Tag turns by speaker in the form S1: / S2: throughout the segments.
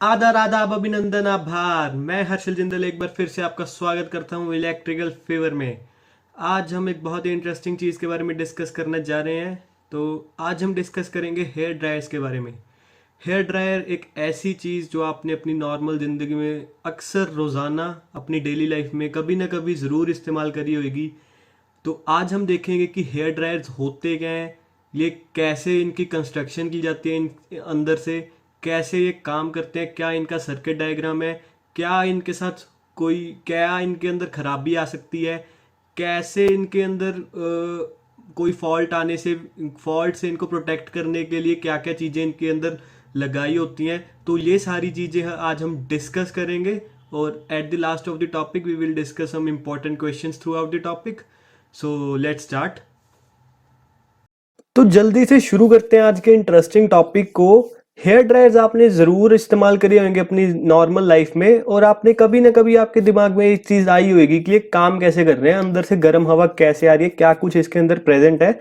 S1: आदार आदाब अभिनंदन आभार। मैं हर्षल जिंदल एक बार फिर से आपका स्वागत करता हूँ इलेक्ट्रिकल फेवर में। आज हम एक बहुत ही इंटरेस्टिंग चीज़ के बारे में डिस्कस करने जा रहे हैं। तो आज हम डिस्कस करेंगे हेयर ड्रायर्स के बारे में। हेयर ड्रायर एक ऐसी चीज़ जो आपने अपनी नॉर्मल ज़िंदगी में अक्सर रोज़ाना अपनी डेली लाइफ में कभी ना कभी ज़रूर इस्तेमाल करी होगी। तो आज हम देखेंगे कि हेयर ड्रायर्स होते क्या हैं, ये कैसे इनकी कंस्ट्रक्शन की जाती है, इन अंदर से कैसे ये काम करते हैं, क्या इनका सर्किट डायग्राम है, क्या इनके साथ कोई क्या इनके अंदर खराबी आ सकती है, कैसे इनके अंदर कोई फॉल्ट आने से फॉल्ट से इनको प्रोटेक्ट करने के लिए क्या क्या चीज़ें इनके अंदर लगाई होती हैं। तो ये सारी चीज़ें आज हम डिस्कस करेंगे और at the last of the topic we will discuss some important questions throughout the topic. So let's start. तो जल्दी से शुरू करते हैं आज के इंटरेस्टिंग टॉपिक को। हेयर ड्रायर्स आपने ज़रूर इस्तेमाल करे होंगे अपनी नॉर्मल लाइफ में, और आपने कभी ना कभी आपके दिमाग में एक चीज़ आई होगी कि ये काम कैसे कर रहे हैं, अंदर से गर्म हवा कैसे आ रही है, क्या कुछ इसके अंदर प्रेजेंट है।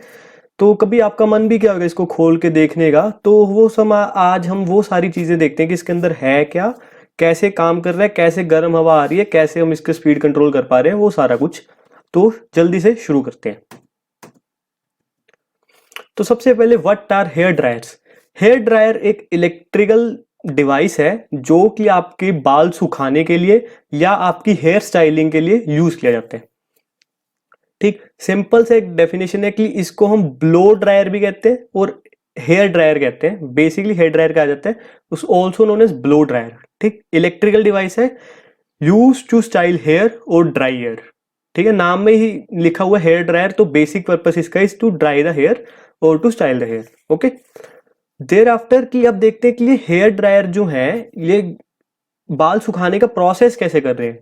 S1: तो कभी आपका मन भी क्या होगा इसको खोल के देखने का। तो वो आज हम वो सारी चीज़ें देखते हैं कि इसके अंदर है क्या, कैसे काम कर रहा है, कैसे गर्म हवा आ रही है, कैसे हम इसका स्पीड कंट्रोल कर पा रहे हैं, वो सारा कुछ। तो जल्दी से शुरू करते हैं। तो सबसे पहले what are hair dryers. Hair dryer एक इलेक्ट्रिकल डिवाइस है जो कि आपके बाल सुखाने के लिए या आपकी हेयर स्टाइलिंग के लिए यूज किया जाता है। ठीक, सिंपल से एक डेफिनेशन है कि इसको हम ब्लो ड्रायर भी कहते हैं और हेयर ड्रायर कहते हैं। बेसिकली हेयर ड्रायर कहा जाता है, उस also known as blow dryer. ठीक, इलेक्ट्रिकल डिवाइस है, यूज टू स्टाइल हेयर और ड्राई हेयर। ठीक है, नाम में ही लिखा हुआ हेयर ड्रायर, तो बेसिक पर्पस इसका is to dry the hair और to style the hair. Okay, thereafter की अब देखते हैं कि ये हेयर ड्रायर जो है ये बाल सुखाने का प्रोसेस कैसे कर रहे हैं।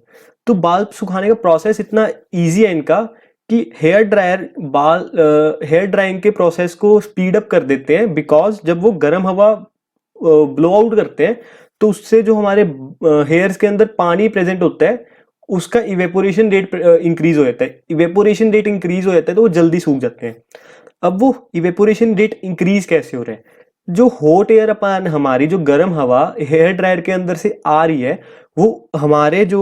S1: तो बाल सुखाने का प्रोसेस इतना इजी है इनका कि हेयर ड्रायर हेयर ड्राइंग के प्रोसेस को स्पीड अप कर देते हैं, बिकॉज जब वो गर्म हवा ब्लो आउट करते हैं तो उससे जो हमारे हेयर्स के अंदर पानी प्रेजेंट होता है उसका इवेपोरेशन रेट इंक्रीज हो जाता है। इवेपोरेशन रेट इंक्रीज हो जाता है तो वो जल्दी सूख जाते हैं। अब वो इवेपोरेशन रेट इंक्रीज कैसे हो रहा है, जो हॉट एयर अपन हमारी जो गर्म हवा हेयर ड्रायर के अंदर से आ रही है वो हमारे जो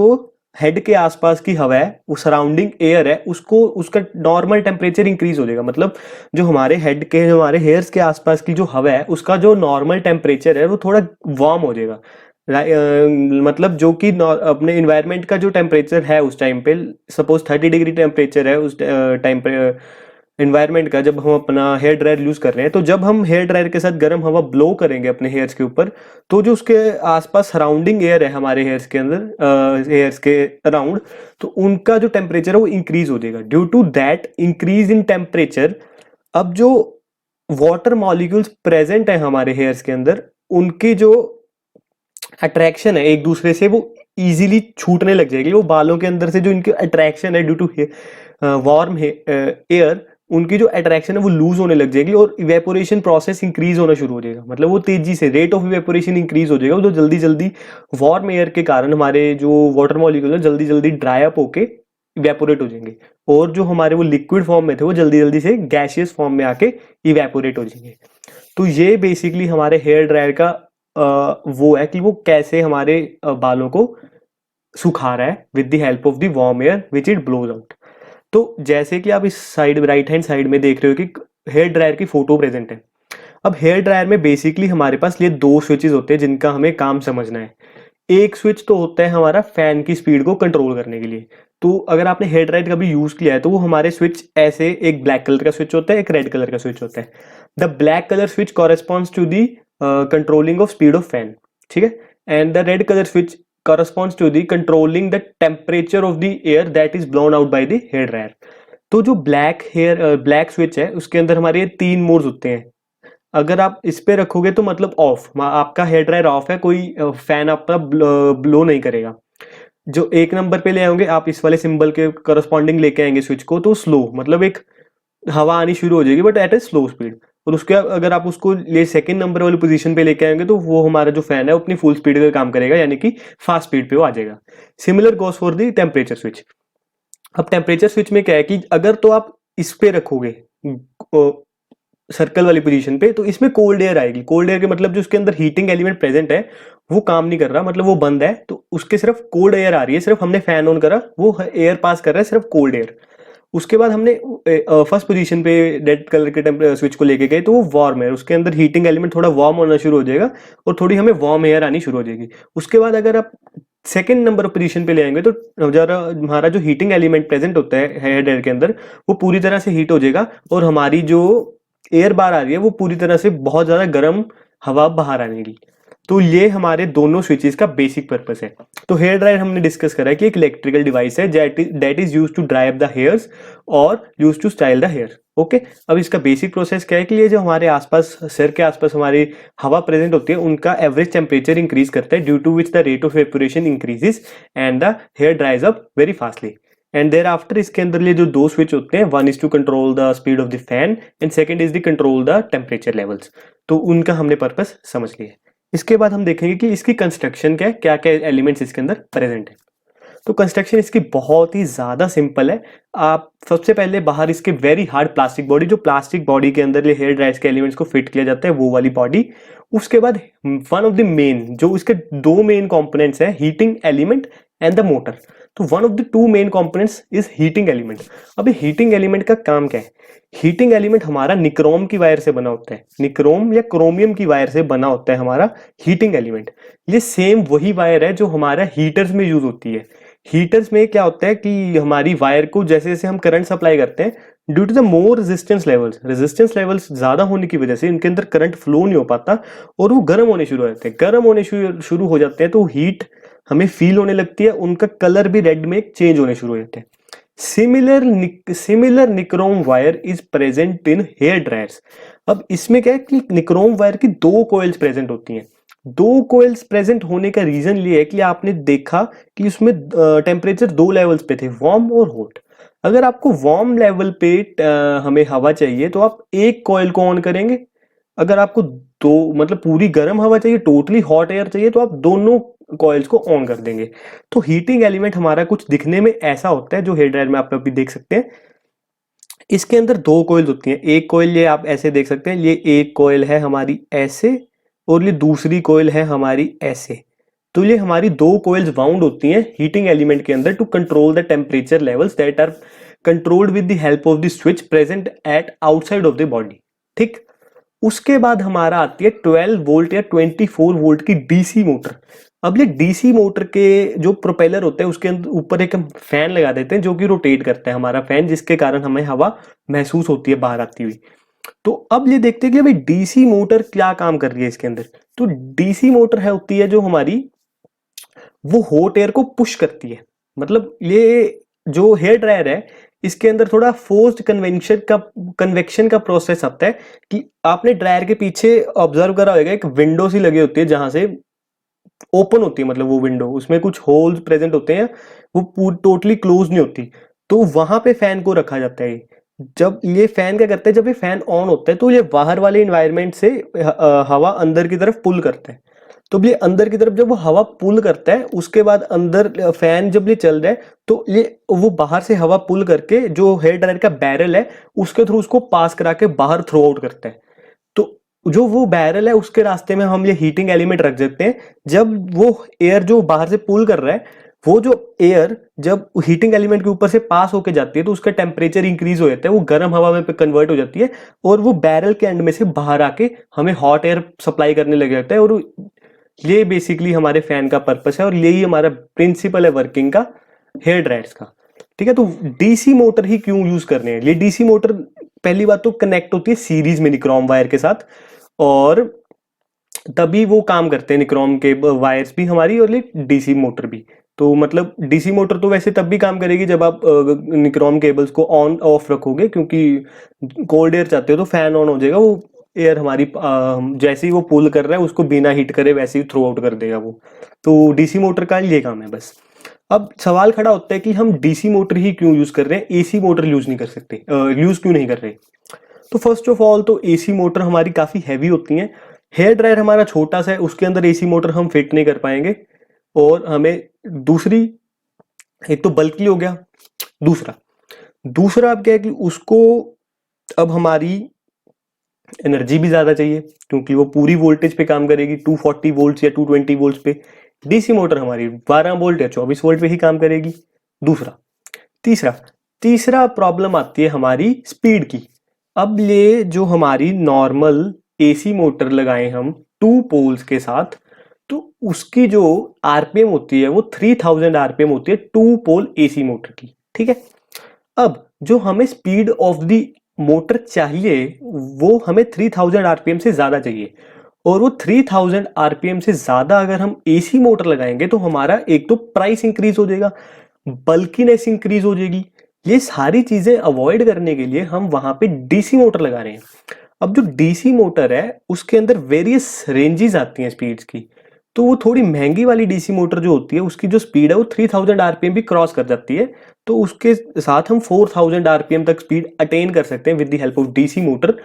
S1: हेड के आसपास की हवा है, वो सराउंडिंग एयर है, उसको उसका नॉर्मल टेम्परेचर इंक्रीज हो जाएगा। मतलब जो हमारे हेड के हमारे हेयर्स के आसपास की जो हवा है उसका जो नॉर्मल टेम्परेचर है वो थोड़ा वार्म हो जाएगा। मतलब जो कि अपने इन्वायरमेंट का जो टेम्परेचर है उस टाइम पे, सपोज 30 डिग्री टेम्परेचर है उस टाइम पे इन्वायरमेंट का, जब हम अपना हेयर ड्रायर यूज कर रहे हैं, तो जब हम हेयर ड्रायर के साथ गर्म हवा ब्लो करेंगे अपने हेयर्स के ऊपर, तो जो उसके आसपास सराउंडिंग एयर है हमारे हेयर्स के अंदर, हेयर्स के अराउंड, तो उनका जो टेम्परेचर है वो इंक्रीज हो जाएगा। Due to that increase in temperature, अब जो वाटर मॉलिक्यूल्स प्रेजेंट है हमारे हेयर्स के अंदर, उनकी जो अट्रैक्शन है एक दूसरे से वो इजीली छूटने लग जाएगी। वो बालों के अंदर से जो इनकी अट्रैक्शन है ड्यू टू वार्म एयर, उनकी जो अट्रैक्शन है वो लूज होने लग जाएगी और इवेपोरेशन प्रोसेस इंक्रीज होना शुरू हो जाएगा। मतलब वो तेजी से रेट ऑफ इवेपोरेशन इंक्रीज हो जाएगा, जो जल्दी जल्दी वार्म एयर के कारण हमारे जो वाटर मॉलिक्यूल है जल्दी जल्दी ड्राई अप होके इवेपोरेट हो जाएंगे, और जो हमारे वो लिक्विड फॉर्म में थे वो जल्दी जल्दी से गैसियस फॉर्म में आके इवेपोरेट हो जाएंगे। तो ये बेसिकली हमारे हेयर ड्रायर का वो है कि वो कैसे हमारे बालों को सुखा रहा है with the help of the warm air which it blows out. तो जैसे कि आप इस साइड राइट हैंड साइड में देख रहे हो कि हेयर ड्रायर की फोटो प्रेजेंट है। अब हेयर ड्रायर में बेसिकली हमारे पास ये दो स्विचेस होते हैं जिनका हमें काम समझना है। एक स्विच तो होता है हमारा फैन की स्पीड को कंट्रोल करने के लिए। तो अगर आपने हेयर ड्रायर कभी यूज किया है तो वो हमारे स्विच ऐसे, एक ब्लैक कलर का स्विच होता है, एक रेड कलर का स्विच होता है। The black colour switch corresponds to the controlling of speed of fan, ठीक है, and the red colour switch corresponds to the controlling the temperature of the air that is blown out by the hair dryer। तो जो black switch है उसके अंदर हमारे ये तीन मोड्स होते हैं। अगर आप इस पे रखोगे तो मतलब ऑफ, आपका हेयर ड्रायर ऑफ है, कोई फैन आपका ब्लो नहीं करेगा। जो एक नंबर पे ले आएंगे आप इस वाले सिंबल के करस्पॉन्डिंग लेके आएंगे स्विच को, तो स्लो, मतलब एक हवा आनी शुरू हो जाएगी but at a slow speed. और उसके अगर आप उसको ले सेकंड नंबर वाली पोजीशन पे लेके आएंगे तो वो हमारा जो फैन है अपनी फुल स्पीड पे काम करेगा, यानी कि फास्ट स्पीड पे वो आ जाएगा। Similar goes for the temperature switch. अब टेम्परेचर स्विच में क्या है कि अगर तो आप इस पे रखोगे सर्कल वाली पोजीशन पे, तो इसमें कोल्ड एयर आएगी। कोल्ड एयर के मतलब जो उसके अंदर हीटिंग एलिमेंट प्रेजेंट है वो काम नहीं कर रहा, मतलब वो बंद है, तो उसके सिर्फ कोल्ड एयर आ रही है, सिर्फ हमने फैन ऑन करा वो एयर पास कर रहा है, सिर्फ कोल्ड एयर। उसके बाद हमने फर्स्ट पोजीशन पे रेड कलर के टेम्परेचर स्विच को लेके गए, तो वो वार्म है, उसके अंदर हीटिंग एलिमेंट थोड़ा वार्म होना शुरू हो जाएगा और थोड़ी हमें वार्म एयर आनी शुरू हो जाएगी। उसके बाद अगर आप सेकंड नंबर पोजीशन पे ले आएंगे तो जरा हमारा जो हीटिंग एलिमेंट प्रेजेंट होता है हेड एयर के अंदर वो पूरी तरह से हीट हो जाएगा और हमारी जो एयर बार आ रही है वो पूरी तरह से बहुत ज्यादा गर्म हवा बाहर आनेगी। तो ये हमारे दोनों स्विचेस का बेसिक पर्पस है। तो हेयर ड्रायर हमने डिस्कस करा है कि एक इलेक्ट्रिकल डिवाइस है that is used to dry up the hairs और used to style the hair. Okay, अब इसका बेसिक प्रोसेस क्या है कि ये जो हमारे आसपास सिर के आसपास हमारी हवा प्रेजेंट होती है उनका एवरेज टेम्परेचर इंक्रीज करता है, due to which the rate of evaporation increases and the hair dries up very fastly. And thereafter इसके अंदर ये जो दो स्विच होते हैं, one is to control the speed of the fan and second is the control the temperature levels. तो उनका हमने पर्पस समझ लिया है। इसके बाद हम देखेंगे कि इसकी कंस्ट्रक्शन क्या है, क्या क्या एलिमेंट्स इसके अंदर प्रेजेंट है। तो कंस्ट्रक्शन इसकी बहुत ही ज्यादा सिंपल है। आप सबसे पहले बाहर इसके वेरी हार्ड प्लास्टिक बॉडी, जो प्लास्टिक बॉडी के अंदर हेयर ड्रायर्स के एलिमेंट्स को फिट किया जाता है वो वाली बॉडी। उसके बाद वन ऑफ द मेन जो इसके दो मेन कंपोनेंट्स है, heating element and the motor. तो one of the two main components is heating element. अभी हीटिंग एलिमेंट का काम क्या है? हीटिंग एलिमेंट हमारा निक्रोम की वायर से बना होता है, निक्रोम या क्रोमियम की वायर से बना होता है हमारा हीटिंग एलिमेंट। ये सेम वही वायर है जो हमारा हीटर्स में यूज होती है। हीटर्स में क्या होता है कि हमारी वायर को जैसे जैसे हम करंट सप्लाई करते हैं, due to the more resistance levels ज्यादा होने की वजह से इनके अंदर करंट फ्लो नहीं हो पाता और वो गर्म होने शुरू हो जाते हैं। गर्म होने शुरू हो जाते हैं तो हीट हमें फील होने लगती है, उनका कलर भी रेड में चेंज होने शुरू हो जाते हैं। Similar nichrome wire is present in hair dryers. अब इसमें क्या है कि निक्रोम वायर की दो कॉइल्स प्रेजेंट होती हैं। दो कॉइल्स प्रेजेंट होने का रीजन ये है कि आपने देखा कि उसमें टेम्परेचर दो लेवल्स पे थे, वार्म और हॉट। अगर आपको वार्म लेवल पे हमें हवा चाहिए तो आप एक कॉइल को ऑन करेंगे। अगर आपको दो मतलब पूरी गर्म हवा चाहिए, टोटली हॉट एयर चाहिए, तो आप दोनों कॉइल्स को ऑन कर देंगे। तो हीटिंग एलिमेंट हमारा कुछ दिखने में ऐसा होता है जो हेयर ड्रायर में आप अभी देख सकते हैं। इसके अंदर दो कॉइल्स होती हैं। एक कॉइल ये आप ऐसे देख सकते हैं, ये एक कॉइल है हमारी ऐसे और ये दूसरी कॉइल है हमारी ऐसे। तो ये हमारी दो कॉइल्स वाउंड होती हैं हीटिंग एलिमेंट के अंदर to control the temperature levels that are controlled with the help of the switch present at outside of the body. ठीक, उसके बाद हमारा आती है 12 वोल्ट या 24 वोल्ट की डीसी मोटर। अब ये डीसी मोटर के जो प्रोपेलर होते हैं उसके ऊपर एक हम फैन लगा देते हैं जो कि रोटेट करता है हमारा फैन, जिसके कारण हमें हवा महसूस होती है बाहर आती हुई। तो अब ये देखते हैं कि भाई डीसी मोटर क्या काम कर रही है इसके अंदर। तो डीसी मोटर है होती है जो हमारी वो हॉट एयर को पुश करती है। मतलब ये जो हेयर ड्रायर है इसके अंदर थोड़ा फोर्स्ड कन्वेक्शन का प्रोसेस आता है कि आपने ड्रायर के पीछे ऑब्जर्व करा होगा, एक विंडो सी लगी होती है जहां से ओपन होती है, मतलब वो विंडो उसमें कुछ होल्स प्रेजेंट होते हैं, वो टोटली क्लोज नहीं होती। तो वहां पे फैन को रखा जाता है। जब ये फैन क्या करता है, जब ये फैन ऑन होता है तो ये बाहर वाले इन्वायरमेंट से हवा अंदर की तरफ पुल करता है। तो ये अंदर की तरफ जब वो हवा पुल करता है उसके बाद अंदर फैन जब ये चल रहा है तो ये वो बाहर से हवा पुल करके जो हेयर ड्रायर का बैरल है उसके थ्रू उसको पास करा के बाहर थ्रो आउट करता है। तो जो वो बैरल है उसके रास्ते में हम ये हीटिंग एलिमेंट रख देते हैं। जब वो एयर जो बाहर से पुल कर रहा है वो जो एयर जब हीटिंग एलिमेंट के ऊपर से पास होके जाती है तो उसका टेम्परेचर इंक्रीज हो जाता है, वो गर्म हवा में कन्वर्ट हो जाती है और वो बैरल के एंड में से बाहर आके हमें हॉट एयर सप्लाई करने लग जाता है। और ये बेसिकली हमारे फैन का पर्पस है और यही हमारा प्रिंसिपल है वर्किंग का हेयर ड्रायर्स का। ठीक है, तो डीसी मोटर ही क्यों यूज करने हैं? ये डीसी मोटर पहली बात तो कनेक्ट होती है सीरीज में निक्रोम वायर के साथ और तभी वो काम करते हैं निक्रोम के वायर्स भी हमारी और ये डीसी मोटर भी। तो मतलब डीसी मोटर तो वैसे तब भी काम करेगी जब आप निक्रोम केबल्स को ऑन ऑफ रखोगे, क्योंकि कोल्ड एयर चाहते हो तो फैन ऑन हो जाएगा, वो एयर हमारी जैसे ही वो पुल कर रहा है उसको बिना हीट करे वैसे ही थ्रो आउट कर देगा वो। तो डीसी मोटर का ये काम है बस। अब सवाल खड़ा होता है कि हम डीसी मोटर ही क्यों यूज कर रहे हैं, एसी मोटर यूज नहीं कर सकते, यूज क्यों नहीं कर रहे? तो फर्स्ट ऑफ ऑल तो एसी मोटर हमारी काफी हैवी होती हैं। हेयर ड्रायर हमारा छोटा सा है, उसके अंदर एसी मोटर हम फिट नहीं कर पाएंगे। और हमें दूसरी, एक तो बल्कि हो गया, दूसरा अब क्या है कि उसको अब हमारी एनर्जी भी ज़्यादा चाहिए क्योंकि वो पूरी वोल्टेज पे काम करेगी, 240 वोल्ट या 220 वोल्ट पे। डीसी मोटर हमारी 12 वोल्ट या 24 वोल्ट पे ही काम करेगी। दूसरा तीसरा तीसरा प्रॉब्लम आती है हमारी स्पीड की। अब ये जो हमारी नॉर्मल एसी मोटर लगाए हम 2 पोल्स के साथ, तो उसकी जो आरपीएम होती है वो 3000 आरपीएम होती है 2 पोल एसी मोटर की। ठीक है, अब जो हमें स्पीड ऑफ द मोटर चाहिए वो हमें 3000 आरपीएम से ज्यादा चाहिए, और वो 3000 आरपीएम से ज्यादा अगर हम एसी मोटर लगाएंगे तो हमारा एक तो प्राइस इंक्रीज हो जाएगा, बल्कीनेस इंक्रीज हो जाएगी। ये सारी चीजें अवॉइड करने के लिए हम वहां पे डीसी मोटर लगा रहे हैं। अब जो डीसी मोटर है उसके अंदर वेरियस रेंजेस आती हैं स्पीड्स की, तो वो थोड़ी महंगी वाली डीसी मोटर जो होती है उसकी जो स्पीड है वो 3000 आरपीएम भी क्रॉस कर जाती है, तो उसके साथ हम 4000 आरपीएम तक स्पीड अटेन कर सकते हैं with the help of DC motor.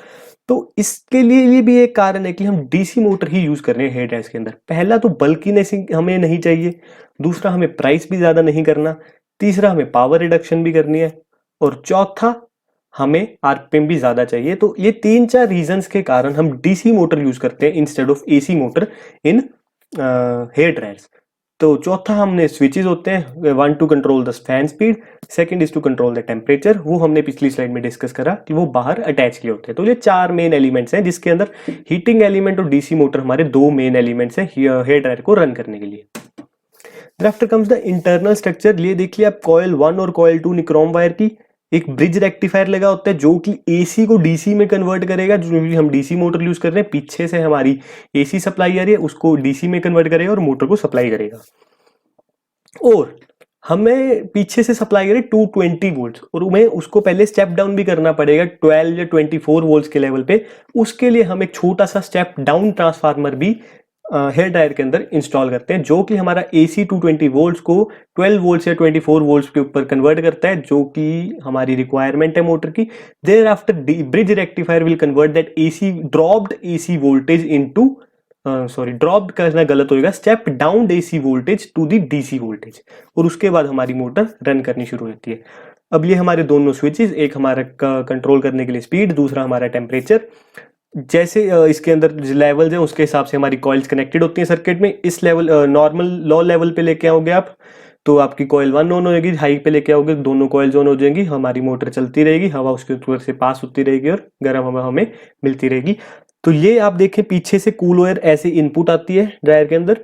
S1: तो इसके लिए ये भी एक कारण है कि हम डीसी मोटर ही यूज कर रहे हैं हेयर ड्रायर्स के अंदर। पहला तो बल्कीनेस हमें नहीं चाहिए, दूसरा हमें प्राइस भी ज्यादा नहीं करना, तीसरा हमें पावर रिडक्शन भी करनी है, और चौथा हमें आरपीएम भी ज्यादा चाहिए। तो ये 3-4 रीजंस के कारण हम डीसी मोटर यूज करते हैं instead of AC motor in hair dryers. तो चौथा हमने स्विचेस होते हैं, one to control the fan speed, second is to control the temperature, वो हमने पिछली स्लाइड में डिस्कस करा कि वो बाहर अटैच किए होते हैं। तो ये 4 मेन एलिमेंट्स हैं जिसके अंदर हीटिंग एलिमेंट और डीसी मोटर हमारे 2 मेन एलिमेंट्स हैं हेयर ड्रायर को रन करने के लिए। After comes the internal structure. ये देखिए आप कॉइल 1 और कॉइल 2 निक्रोम वायर की एक ब्रिज रेक्टिफायर लगा होता है जो कि एसी को डीसी में कन्वर्ट करेगा। जो भी हम डीसी मोटर यूज कर रहे हैं, पीछे से हमारी एसी सप्लाई आ रही है, उसको डीसी में कन्वर्ट करेगा और मोटर को सप्लाई करेगा। और हमें पीछे से सप्लाई करे 220 वोल्ट, और हमें उसको पहले स्टेप डाउन भी करना पड़ेगा 12 या 24 वोल्ट के लेवल पे। उसके लिए हम एक छोटा सा स्टेप डाउन ट्रांसफार्मर भी हेयर ड्रायर के अंदर इंस्टॉल करते हैं, जो कि हमारा एसी 220 वोल्ट्स को 12 वोल्ट्स या 24 वोल्ट्स के ऊपर कन्वर्ट करता है, जो कि हमारी रिक्वायरमेंट है मोटर की। There after bridge rectifier will convert that AC dropped AC voltage into dropped करना गलत होगा, step down AC voltage to the DC voltage, और उसके बाद हमारी मोटर रन करनी शुरू होती है। अब ये हमारे दोनों स्विचेस, एक हमारा कंट्रोल करने के लिए स्पीड, दूसरा हमारा टेम्परेचर। जैसे इसके अंदर लेवल्स हैं उसके हिसाब से हमारी कॉइल्स कनेक्टेड होती हैं सर्किट में। इस लेवल नॉर्मल लो लेवल पे लेके आओगे आप तो आपकी कॉइल 1 ऑन होगी, हाई पे लेके आओगे दोनों कॉइल्स ऑन हो जाएंगी, हमारी मोटर चलती रहेगी, हवा उसके ऊपर से पास होती रहेगी और गर्म हवा हमें मिलती रहेगी। तो ये आप देखें पीछे से कूल एयर ऐसे इनपुट आती है ड्रायर के अंदर,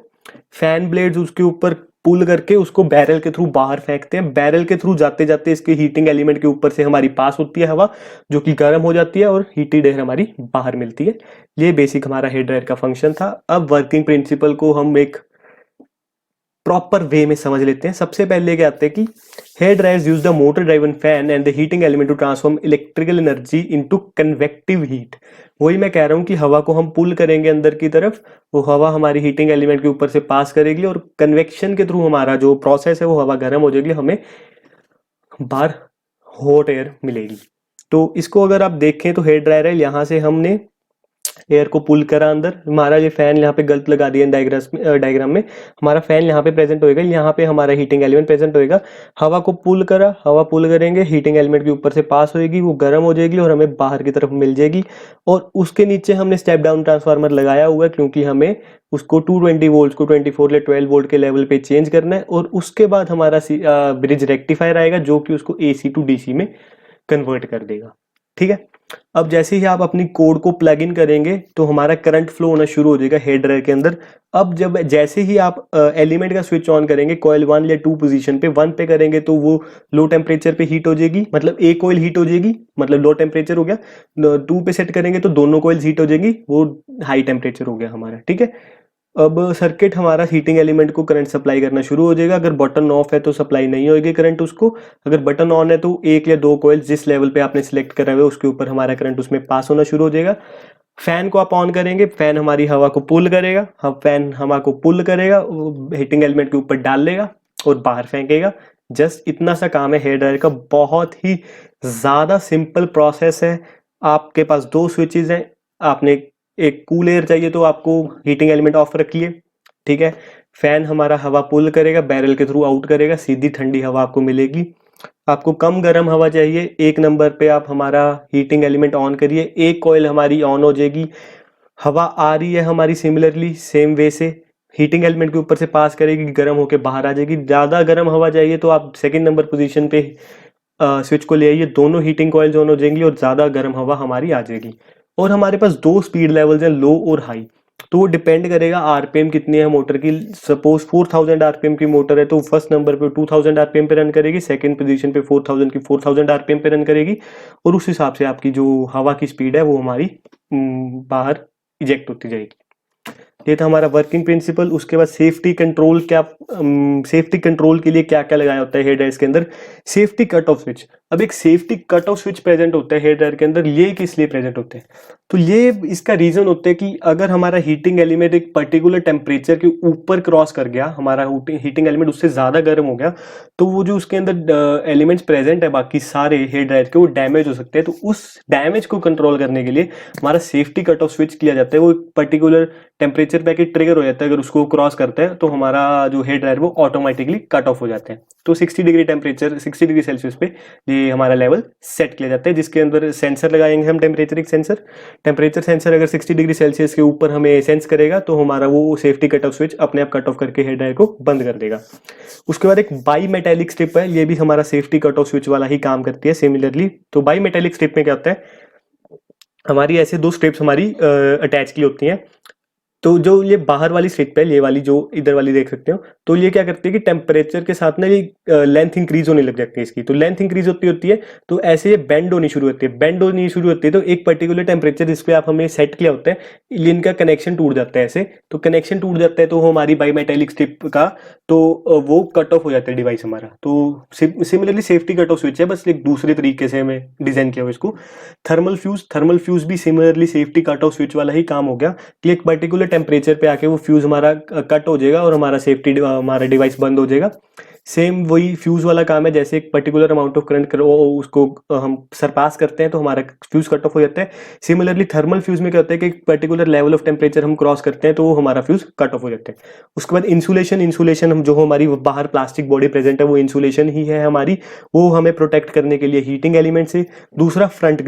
S1: फैन ब्लेड्स उसके ऊपर पुल करके उसको बैरल के थ्रू बाहर फेंकते हैं। बैरल के थ्रू जाते जाते इसके हीटिंग एलिमेंट के ऊपर से हमारी पास होती है हवा, जो कि गर्म हो जाती है और हीटेड एयर हमारी बाहर मिलती है। ये बेसिक हमारा हेयर ड्रायर का फंक्शन था। अब वर्किंग प्रिंसिपल को हम एक प्रॉपर वे में समझ लेते हैं। सबसे पहले क्या आते हैं कि hair dryers use the motor driven fan and the heating element to transform electrical energy into convective heat. वही मैं कह रहा हूँ कि हवा को हम पुल करेंगे अंदर की तरफ, वो हवा हमारी हीटिंग एलिमेंट के ऊपर से पास करेगी और कन्वेक्शन के थ्रू हमारा जो प्रोसेस है वो हवा गर्म हो जाएगी, हमें बाहर हॉट एयर मिलेगी। तो इसको अगर आप देखें तो हेयर ड्रायर है, यहाँ से हमने एयर को पुल करा अंदर, हमारा ये फैन यहाँ पे गलत लगा दिया डायग्राम में, हमारा फैन यहाँ पे प्रेजेंट होएगा, यहाँ पे हमारा हीटिंग एलिमेंट प्रेजेंट होएगा। हवा को पुल करा, हवा पुल करेंगे, हीटिंग एलिमेंट के ऊपर से पास होएगी, वो गर्म हो जाएगी और हमें बाहर की तरफ मिल जाएगी। और उसके नीचे हमने स्टेप डाउन ट्रांसफार्मर लगाया हुआ है क्योंकि हमें उसको 220 वोल्ट को 24 या 12 वोल्ट के लेवल पे चेंज करना है। और उसके बाद हमारा ब्रिज रेक्टिफायर आएगा जो कि उसको एसी टू डीसी में कन्वर्ट कर देगा। ठीक है, अब जैसे ही आप अपनी कोड को प्लग इन करेंगे तो हमारा करंट फ्लो होना शुरू हो जाएगा हेयर ड्रायर के अंदर। अब जब जैसे ही आप एलिमेंट का स्विच ऑन करेंगे कॉइल 1 या 2 पोजीशन पे, 1 पे करेंगे तो वो लो टेम्परेचर पे हीट हो जाएगी, मतलब एक कॉइल हीट हो जाएगी, मतलब लो टेम्परेचर हो गया। 2 पे सेट करेंगे तो दोनों कॉइल्स हीट हो जाएगी, वो हाई टेम्परेचर हो गया हमारा। ठीक है, अब सर्किट हमारा हीटिंग एलिमेंट को करंट सप्लाई करना शुरू हो जाएगा। अगर बटन ऑफ है तो सप्लाई नहीं होगी करंट उसको, अगर बटन ऑन है तो 1 या 2 कॉइल जिस लेवल पे आपने सिलेक्ट करा हुआ है उसके ऊपर हमारा करंट उसमें पास होना शुरू हो जाएगा। फैन को आप ऑन करेंगे, फैन हमारी हवा को पुल करेगा, फैन हवा को पुल करेगा, हीटिंग एलिमेंट के ऊपर डाल लेगा और बाहर फेंकेगा। जस्ट इतना सा काम है हेयर ड्रायर का, बहुत ही ज्यादा सिंपल प्रोसेस है। आपके पास 2 स्विचेस हैं, आपने एक कूल एयर चाहिए तो आपको हीटिंग एलिमेंट ऑफ रखिए। ठीक है, फैन हमारा हवा पुल करेगा, बैरल के थ्रू आउट करेगा, सीधी ठंडी हवा आपको मिलेगी। आपको कम गर्म हवा चाहिए, 1 नंबर पे आप हमारा हीटिंग एलिमेंट ऑन करिए, एक कॉइल हमारी ऑन हो जाएगी, हवा आ रही है हमारी सिमिलरली सेम वे से हीटिंग एलिमेंट के ऊपर से पास करेगी, गर्म होके बाहर आ जाएगी। ज़्यादा गर्म हवा चाहिए तो आप सेकंड नंबर पोजीशन पे स्विच को ले आइए, दोनों हीटिंग कॉइल्स ऑन हो जाएंगी और ज़्यादा गर्म हवा हमारी आ जाएगी। और हमारे पास 2 स्पीड लेवल्स हैं, लो और हाई, तो वो डिपेंड करेगा आरपीएम कितनी है मोटर की। सपोज 4000 आरपीएम की मोटर है तो फर्स्ट नंबर पे 2000 आरपीएम पे रन करेगी, सेकंड पोजीशन पे 4000 की 4000 आरपीएम पे रन करेगी, और उस हिसाब से आपकी जो हवा की स्पीड है वो हमारी बाहर इजेक्ट होती जाएगी। ये था हमारा वर्किंग प्रिंसिपल। उसके बाद सेफ्टी कंट्रोल, क्या सेफ्टी कंट्रोल के लिए क्या क्या लगाया होता है हेयर ड्रायर के अंदर। सेफ्टी कट ऑफ स्विच, अब एक safety cut off switch present होता है हेयर ड्रायर के अंदर, ये किस लिए प्रेजेंट होते हैं, तो ये इसका रीजन होता है कि अगर हमारा हीटिंग एलिमेंट एक पर्टिकुलर टेम्परेचर के ऊपर क्रॉस कर गया, हमारा हीटिंग एलिमेंट उससे ज्यादा गर्म हो गया, तो वो जो उसके अंदर एलिमेंट्स प्रेजेंट है बाकी सारे हेयर ड्रायर के, वो डैमेज हो सकते हैं। तो उस डैमेज को कंट्रोल करने के लिए हमारा सेफ्टी कट ऑफ स्विच किया जाता है। वो एक पर्टिकुलर टेम्परेचर पे ट्रिगर हो जाता है, अगर उसको क्रॉस करता है तो हमारा जो हेयर ड्रायर वो ऑटोमेटिकली कट ऑफ हो जाते हैं। तो 60 डिग्री टेम्परेचर, 60 डिग्री सेल्सियस पे ये हमारा लेवल सेट किया जाता है, जिसके अंदर सेंसर लगाएंगे हम, टेम्परेचर सेंसर अगर 60 डिग्री सेल्सियस के ऊपर हमें सेंस करेगा तो हमारा वो सेफ्टी कट ऑफ स्विच अपने आप कट ऑफ करके हेयर ड्रायर को बंद कर देगा। उसके बाद एक बाई मेटेलिक स्ट्रिप है, ये भी हमारा सेफ्टी कट ऑफ स्विच वाला ही काम करती है सिमिलरली। तो बाई मेटेलिक स्ट्रिप में क्या होता है, हमारी ऐसे 2 स्ट्रिप्स हमारी अटैच की होती हैं। तो जो ये बाहर वाली स्ट्रिप है, ये वाली जो इधर वाली देख सकते हो, तो ये क्या करती है कि टेम्परेचर के साथ ना ये लेंथ इंक्रीज होने लग जाती है इसकी। तो लेंथ इंक्रीज होती है तो ऐसे ये बेंड होनी शुरू होती है, तो एक पर्टिकुलर टेम्परेचर जिस पे आप हमें सेट किया होता है, इनका कनेक्शन टूट जाता है ऐसे। तो कनेक्शन टूट जाता है तो हमारी बाईमेटेलिक स्ट्रिप का तो वो कट ऑफ हो जाता है डिवाइस हमारा। तो similarly safety cut off switch है, बस एक दूसरे तरीके से हमें डिजाइन किया हुआ इसको। थर्मल फ्यूज भी similarly safety cut off switch वाला ही काम हो गया कि एक पर्टिकुलर टेम्परेचर पे आके वो फ्यूज हमारा कट हो जाएगा और हमारा डिवाइस बंद हो जाएगा। सेम वही फ्यूज वाला काम है, जैसे एक पर्टिकुलर अमाउंट ऑफ करंट उसको हम सरपास करते हैं तो हमारा फ्यूज कट ऑफ हो जाता है। सिमिलरली थर्मल फ्यूज में क्या होता है कि एक पर्टिकुलर लेवल ऑफ टेम्परेचर हम क्रॉस करते हैं तो हमारा फ्यूज कट ऑफ हो जाता है। उसके बाद इंसुलेशन हम जो हमारी बाहर प्लास्टिक बॉडी प्रेजेंट है वो इंसुलेशन ही है हमारी, वो हमें प्रोटेक्ट करने के लिए हीटिंग एलिमेंट से। दूसरा फ्रंट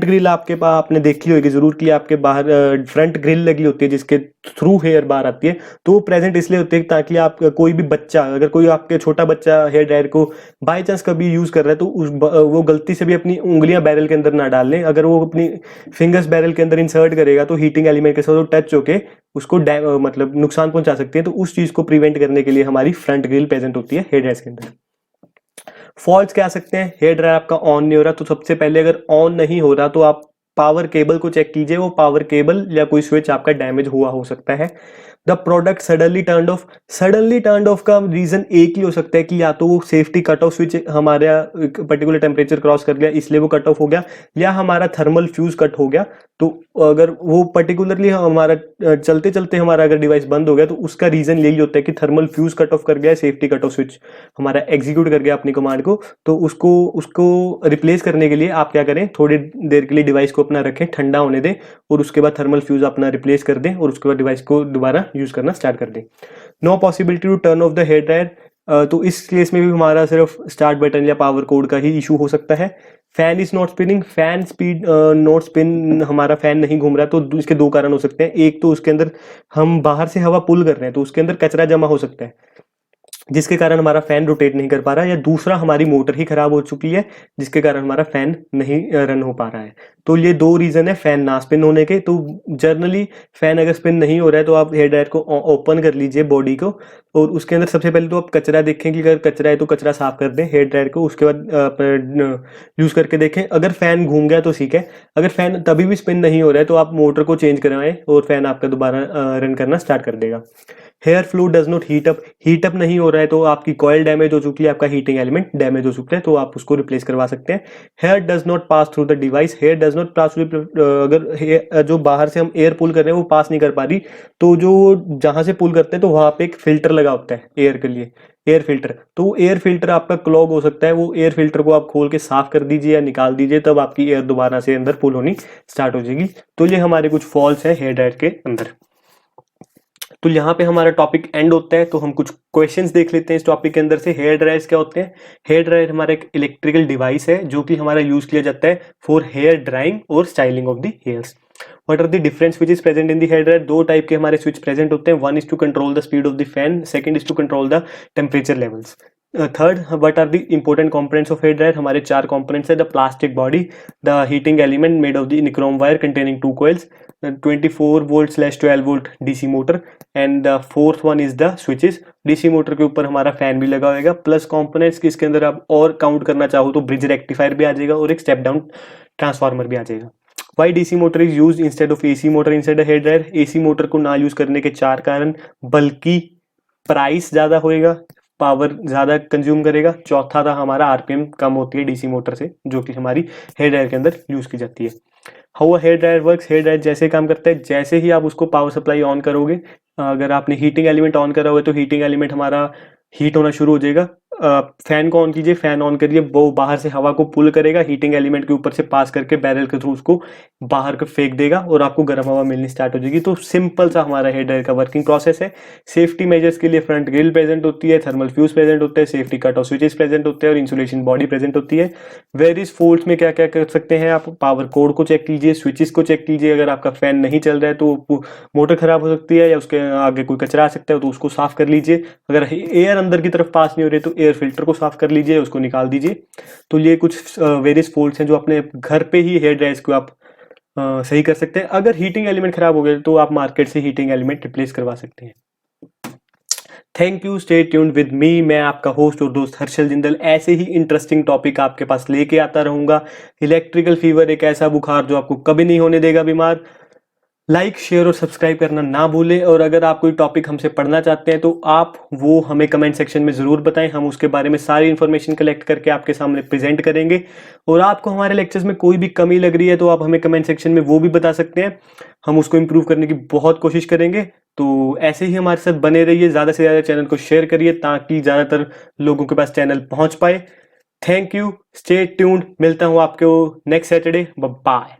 S1: ग्रिल आपके पास आपने देखी होगी जरूर कि आपके बाहर फ्रंट ग्रिल लगी होती है जिसके थ्रू हेयर बाहर आती है। तो वो प्रेजेंट इसलिए होती है ताकि आप कोई भी बच्चा, अगर कोई आपके छोटा बच्चा हेयर ड्रायर को बाय चांस कभी यूज कर रहा है तो वो गलती से भी अपनी उंगलियां बैरल के अंदर ना डाल लें। अगर वो अपनी फिंगर्स बैरल के अंदर इंसर्ट करेगा तो हीटिंग एलिमेंट के साथ वो टच होके उसको मतलब नुकसान पहुंचा सकते हैं। तो उस चीज को प्रिवेंट करने के लिए हमारी फ्रंट ग्रिल प्रेजेंट होती है हेयर ड्रायर के अंदर। फॉल्ट्स क्या आ सकते हैं, हेयर ड्रायर आपका ऑन नहीं हो रहा, तो सबसे पहले अगर ऑन नहीं हो रहा तो आप पावर केबल को चेक कीजिए, वो पावर केबल या कोई स्विच आपका डैमेज हुआ हो सकता है। The product suddenly turned of का रीजन एक ही हो सकता है कि या तो वो सेफ्टी कट ऑफ स्विच हमारा पर्टिकुलर टेम्परेचर क्रॉस कर गया इसलिए वो कट ऑफ हो गया, या हमारा थर्मल फ्यूज कट हो गया। तो अगर वो पर्टिकुलरली हमारा चलते चलते हमारा अगर डिवाइस बंद हो गया तो उसका रीजन यही होता है कि थर्मल फ्यूज कट ऑफ कर गया, सेफ्टी कट ऑफ स्विच हमारा एग्जीक्यूट कर गया अपनी कमांड को। तो उसको रिप्लेस करने के लिए आप क्या करें, थोड़ी देर के लिए डिवाइस को अपना रखें, ठंडा होने दें, और उसके बाद थर्मल फ्यूज अपना रिप्लेस कर दें और उसके बाद डिवाइस को दोबारा यूज करना स्टार्ट कर दें। No possibility to turn off the hair dryer, तो इस केस में भी हमारा सिर्फ स्टार्ट बटन या पावर कोड का ही इशू हो सकता है। Fan is not spinning, fan speed not spin, हमारा फैन नहीं घूम रहा, तो इसके 2 कारण हो सकते हैं। एक तो उसके अंदर हम बाहर से हवा पुल कर रहे हैं तो उसके अंदर कचरा जमा हो सकता है जिसके कारण हमारा फैन रोटेट नहीं कर पा रहा है, या दूसरा हमारी मोटर ही खराब हो चुकी है जिसके कारण हमारा फैन नहीं रन हो पा रहा है। तो ये 2 रीजन है फैन ना स्पिन होने के। तो जनरली फैन अगर स्पिन नहीं हो रहा है तो आप हेयर ड्रायर को ओपन कर लीजिए बॉडी को, और उसके अंदर सबसे पहले तो आप कचरा देखें कि अगर कचरा है तो कचरा साफ कर दें हेयर ड्रायर को। उसके बाद यूज करके देखें, अगर फैन घूम गया तो ठीक है, अगर फैन तभी भी स्पिन नहीं हो रहा है तो आप मोटर को चेंज करवाएं और फैन आपका दोबारा रन करना स्टार्ट कर देगा। Air flow does not heat up नहीं हो रहा है तो आपकी कॉइल डैमेज हो चुकी है, आपका हीटिंग एलिमेंट डैमेज हो चुका है, तो आप उसको रिप्लेस करवा सकते हैं। Air does not pass through the device, air does not pass through, अगर जो बाहर से हम एयर पुल कर रहे हैं वो पास नहीं कर पा रही, तो जो जहां से पुल करते हैं तो वहां पे एक फिल्टर लगा होता है एयर के लिए, एयर फिल्टर। तो एयर फिल्टर आपका क्लॉग हो सकता है, वो एयर फिल्टर को आप खोल के साफ कर दीजिए या निकाल दीजिए, तब आपकी एयर दोबारा से अंदर पुल होनी स्टार्ट हो जाएगी। तो ये हमारे कुछ फॉल्ट्स हैं हेयर ड्रायर के अंदर। तो यहाँ पे हमारा टॉपिक एंड होता है। तो हम कुछ क्वेश्चंस देख लेते हैं इस टॉपिक के अंदर से। हेयर ड्रायर्स क्या होते हैं? हेयर ड्रायर हमारा एक इलेक्ट्रिकल डिवाइस है जो कि हमारा यूज किया जाता है फॉर हेयर ड्राइंग और styling of the hairs. What are the different switches present in the hair dryer? दो टाइप के हमारे स्विच प्रेजेंट होते हैं। One is to control the speed of the fan, second is to control the temperature levels. Third, what are the important components of hair dryer? हमारे चार components है। The plastic body, the heating element made of the nichrome wire containing two coils, 24 volt volt DC motor, and the fourth one is the switches. DC motor के ऊपर हमारा fan भी लगा होगा, plus components की इसके अंदर आप और काउंट करना चाहो तो ब्रिज रेक्टिफायर भी आ जाएगा और एक स्टेप डाउन ट्रांसफार्मर भी आ जाएगा। Why DC motor is use instead of AC motor inside hair dryer? AC motor को ना यूज करने के चार कारण, बल्कि प्राइस ज्यादा होएगा, पावर ज्यादा कंज्यूम करेगा, चौथा था हमारा आरपीएम कम होती है डीसी मोटर से, जो कि हमारी हेयर ड्रायर के अंदर यूज की जाती है। How hair dryer works? Hair dryer जैसे काम करता है, जैसे ही आप उसको पावर सप्लाई ऑन करोगे, अगर आपने हीटिंग एलिमेंट ऑन करा हुआ है तो हीटिंग एलिमेंट हमारा हीट होना शुरू हो जाएगा। फैन को ऑन कीजिए, फैन ऑन करिए, वो बाहर से हवा को पुल करेगा, हीटिंग एलिमेंट के ऊपर से पास करके बैरल के थ्रू उसको बाहर को फेंक देगा और आपको गर्म हवा मिलनी स्टार्ट हो जाएगी। तो सिंपल सा हमारा हेयर ड्रायर का वर्किंग प्रोसेस है। सेफ्टी मेजर्स के लिए फ्रंट ग्रिल प्रेजेंट होती है, थर्मल फ्यूज प्रेजेंट होते हैं, सेफ्टी कट और स्विचेस प्रेजेंट होते हैं और इंसुलेशन बॉडी प्रेजेंट होती है। वेरियस फॉल्ट्स में क्या क्या कर सकते हैं आप? पावर कोड को चेक कीजिए, स्विचेस को चेक कीजिए। अगर आपका फैन नहीं चल रहा है तो मोटर खराब हो सकती है या उसके आगे कोई कचरा आ सकता है, तो उसको साफ कर लीजिए। अगर एयर अंदर की तरफ पास नहीं हो रही तो एयर फिल्टर को साफ कर लीजिए, उसको निकाल दीजिए। तो ये कुछ वेरियस फॉल्ट्स हैं जो अपने घर पे ही हेयर ड्रायर्स को आप सही कर सकते हैं। अगर हीटिंग एलिमेंट खराब हो गए तो आप मार्केट से हीटिंग एलिमेंट रिप्लेस करवा सकते हैं। Thank you, stay tuned with me. मैं आपका होस्ट और दोस्त हर्षल जिंदल ऐसे ही इंटरेस्टिंग टॉपिक आपके पास लेके आता रहूंगा। इलेक्ट्रिकल फीवर एक ऐसा बुखार जो आपको कभी नहीं होने देगा बीमार। लाइक, शेयर और सब्सक्राइब करना ना भूलें। और अगर आप कोई टॉपिक हमसे पढ़ना चाहते हैं तो आप वो हमें कमेंट सेक्शन में ज़रूर बताएं, हम उसके बारे में सारी इन्फॉर्मेशन कलेक्ट करके आपके सामने प्रेजेंट करेंगे। और आपको हमारे लेक्चर्स में कोई भी कमी लग रही है तो आप हमें कमेंट सेक्शन में वो भी बता सकते हैं, हम उसको इम्प्रूव करने की बहुत कोशिश करेंगे। तो ऐसे ही हमारे साथ बने रहिए, ज़्यादा से ज़्यादा चैनल को शेयर करिए ताकि ज़्यादातर लोगों के पास चैनल पहुँच पाए। Thank you, stay tuned. मिलता हूँ आपको नेक्स्ट सैटरडे। बाय।